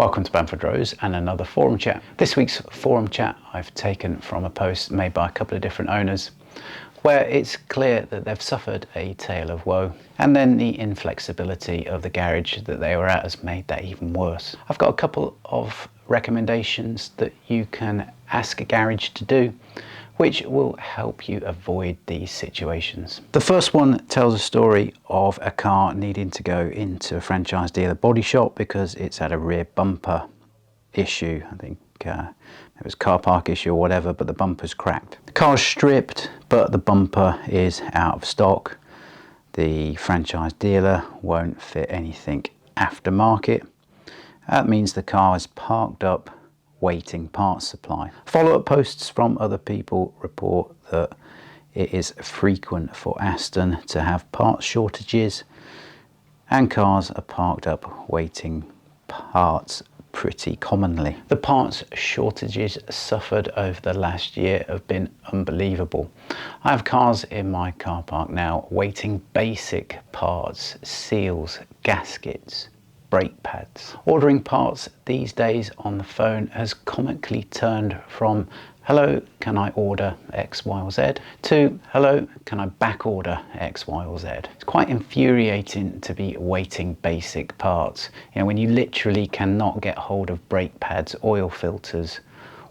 Welcome to Bamfordrose and another forum chat. This week's forum chat I've taken from a post made by a couple of different owners where it's clear that they've suffered a tale of woe, and then the inflexibility of the garage that they were at has made that even worse. I've got a couple of recommendations that you can ask a garage to do which will help you avoid these situations. The first one tells a story of a car needing to go into a franchise dealer body shop because it's had a rear bumper issue. I think it was car park issue or whatever, but the bumper's cracked. The car's stripped, but the bumper is out of stock. The franchise dealer won't fit anything aftermarket. That means the car is parked up waiting parts supply. Follow-up posts from other people report that it is frequent for Aston to have parts shortages, and cars are parked up waiting parts pretty commonly. The parts shortages suffered over the last year have been unbelievable. I have cars in my car park now waiting basic parts, seals, gaskets, brake pads. Ordering parts these days on the phone has comically turned from "hello, can I order X, Y or Z" to "hello, can I back order X, Y or Z." It's quite infuriating to be waiting basic parts, when you literally cannot get hold of brake pads, oil filters,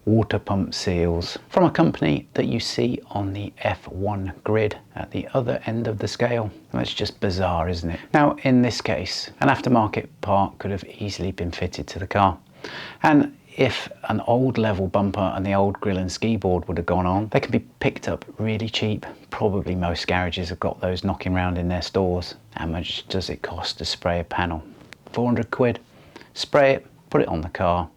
water pump seals from a company that you see on the F1 grid at the other end of the scale. That's just bizarre, isn't it? Now, in this case, an aftermarket part could have easily been fitted to the car. And if an old level bumper and the old grille and ski board would have gone on, they can be picked up really cheap. Probably most garages have got those knocking around in their stores. How much does it cost to spray a panel? 400 quid. Spray it, put it on the car,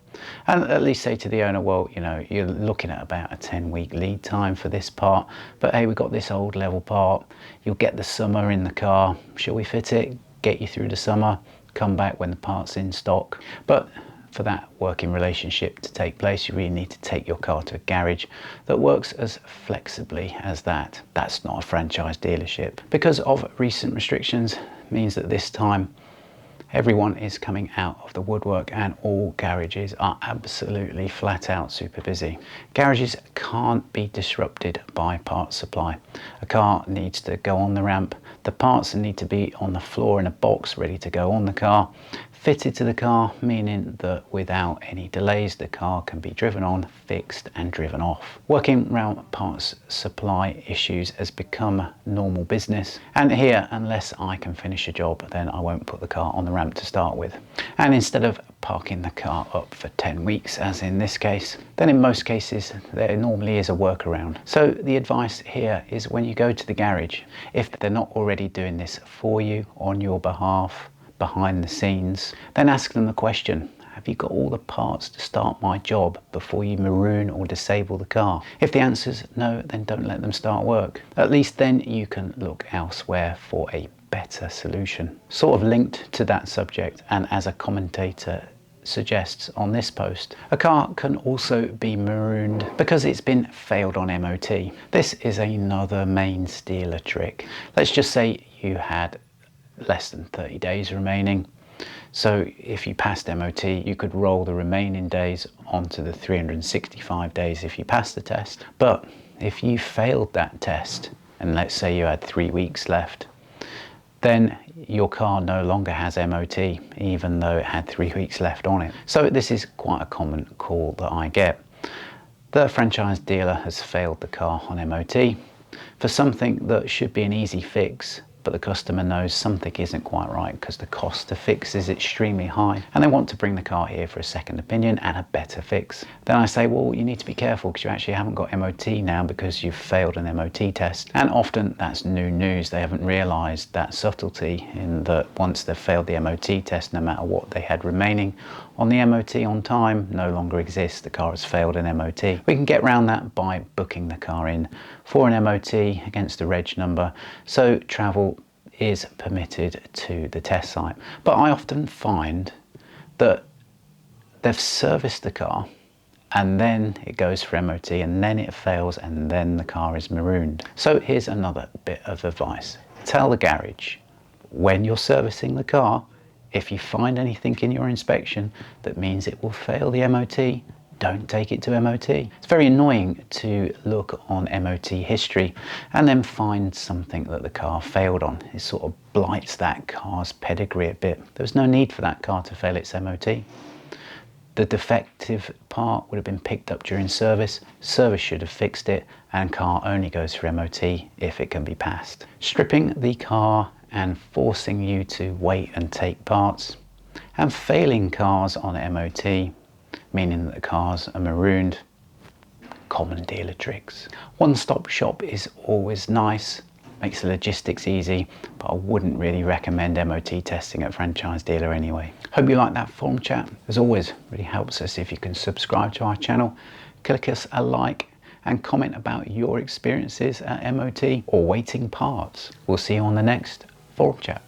and at least say to the owner, well, you're looking at about a 10-week lead time for this part, but hey, we've got this old level part. You'll get the summer in the car. Shall we fit it? Get you through the summer, come back when the part's in stock. But for that working relationship to take place, you really need to take your car to a garage that works as flexibly as that. That's not a franchise dealership. Because of recent restrictions, means that this time everyone is coming out of the woodwork and all garages are absolutely flat out super busy. Garages can't be disrupted by parts supply. A car needs to go on the ramp. The parts need to be on the floor in a box ready to go on the car, fitted to the car, meaning that without any delays the car can be driven on, fixed and driven off. Working around parts supply issues has become normal business, and here, unless I can finish a job, then I won't put the car on the ramp to start with. And instead of parking the car up for 10 weeks as in this case, then in most cases there normally is a workaround. So the advice here is, when you go to the garage, if they're not already doing this for you on your behalf behind the scenes, then ask them the question: have you got all the parts to start my job before you maroon or disable the car? If the answer's no, then don't let them start work. At least then you can look elsewhere for a better solution. Sort of linked to that subject, and as a commentator suggests on this post, a car can also be marooned because it's been failed on MOT. This is another main dealer trick. Let's just say you had less than 30 days remaining. So if you passed MOT, you could roll the remaining days onto the 365 days if you passed the test. But if you failed that test, and let's say you had 3 weeks left, then your car no longer has MOT, even though it had 3 weeks left on it. So this is quite a common call that I get. The franchise dealer has failed the car on MOT for something that should be an easy fix, but the customer knows something isn't quite right because the cost to fix is extremely high, and they want to bring the car here for a second opinion and a better fix. Then I say, well, you need to be careful because you actually haven't got MOT now because you've failed an MOT test. And often that's new news. They haven't realized that subtlety, in that once they've failed the MOT test, no matter what they had remaining on the MOT on time no longer exists. The car has failed an MOT. We can get around that by booking the car in for an MOT against the reg number, so travel is permitted to the test site. But I often find that they've serviced the car and then it goes for MOT and then it fails and then the car is marooned. So here's another bit of advice. Tell the garage, when you're servicing the car, If you find anything in your inspection that means it will fail the MOT, don't take it to MOT. It's very annoying to look on MOT history and then find something that the car failed on. It sort of blights that car's pedigree a bit. There was no need for that car to fail its MOT. The defective part would have been picked up during service. Service should have fixed it, and car only goes for MOT if it can be passed. Stripping the car and forcing you to wait and take parts, and failing cars on MOT, meaning that the cars are marooned. Common dealer tricks. One-stop shop is always nice, makes the logistics easy, but I wouldn't really recommend MOT testing at franchise dealer anyway. Hope you like that forum chat. As always, really helps us if you can subscribe to our channel, click us a like, and comment about your experiences at MOT or waiting parts. We'll see you on the next forum chat.